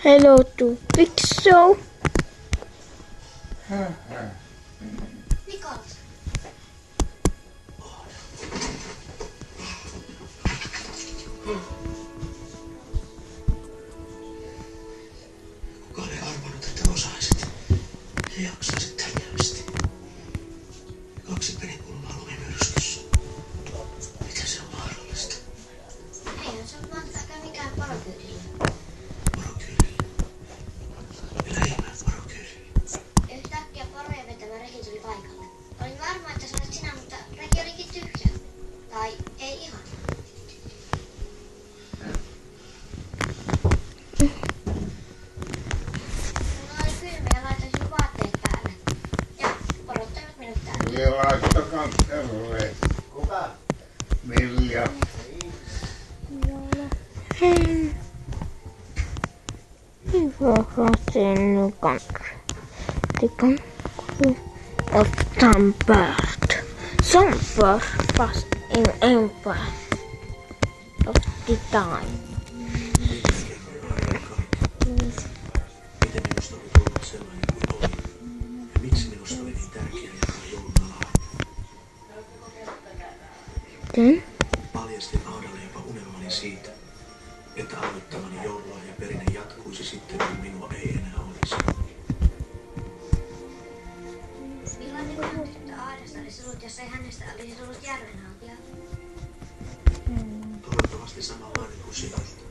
Hello to Big Show. Nikolas. Kukaan ei arvannut, että osaisit ja jaksaisit täydellisesti. 2 penipullaa lumimyrskyssä. Miten se on mahdollista? Eihän se ole mahtaakaan mikään porokyydillä. Porokyydillä. Vielä ihmeen porokyydillä. Yhtäkkiä poroja vetävä reki tuli paikalle. Olin varma, että se olet sinä, mutta reki olikin tyhjä. Tai ei ihan. Minulla oli kylmä ja laitoin sinun vaatteet päälle. Ja porot toivat minut tänne. Ja laittakaa terveet. Kuka? Vilja. Of some bird. Some bird was in empire of the time. Miten minusta oli tullut sellainen kuin oli? Ja miksi minusta oli niin tärkeää jakaa joulunalaa? Then Paljastin Aadalle jopa unelmani siitä, että aloittamani joululahja perinne jatkuisi sitten, kun minua ei enää olisi. Millainen ihan tyttö Aadasta olisi ollut, jos ei hänestä olisi tullut järvenhaltija? Toivottavasti samanlainen kuin sinusta.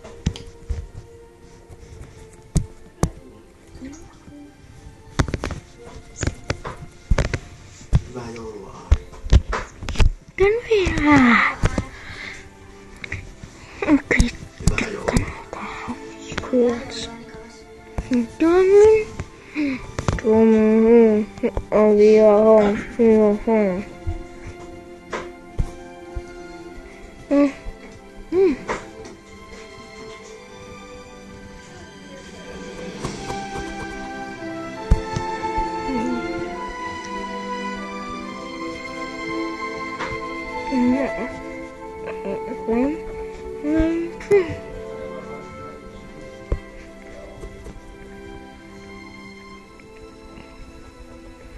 Hyvää joulua, Aadi. then we are Hyvää joulua. good. Nikolas. We are home.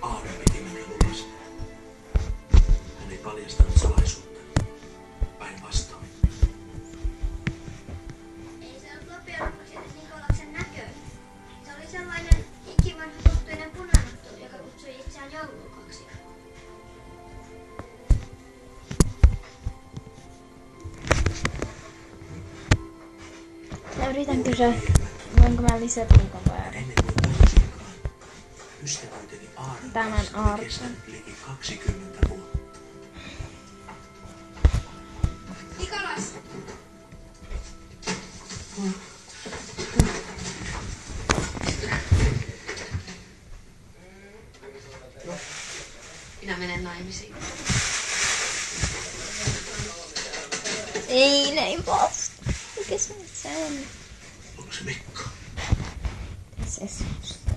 Aada piti minä lupasin. Hän ei paljastanut salaisuutta. Päinvastoin. Ei se ollut loppujen lopuksi edes Nikolaksen näköinen. Se oli sellainen ikivanha tuttuinen punanottu, joka kutsui itseään jouluukoksi. Mä yritän kysyä, voinko mä lisätä viikon vai Ennen kuin tajusinkaan, ystävyyteni Aadan Tämän kanssa oli Aarten. kestänyt liki 20 vuotta. Nikolas! Minä menen naimisiin. Ei näin vasta. Mikä se nyt se on? Onko se Mikko? Se susta.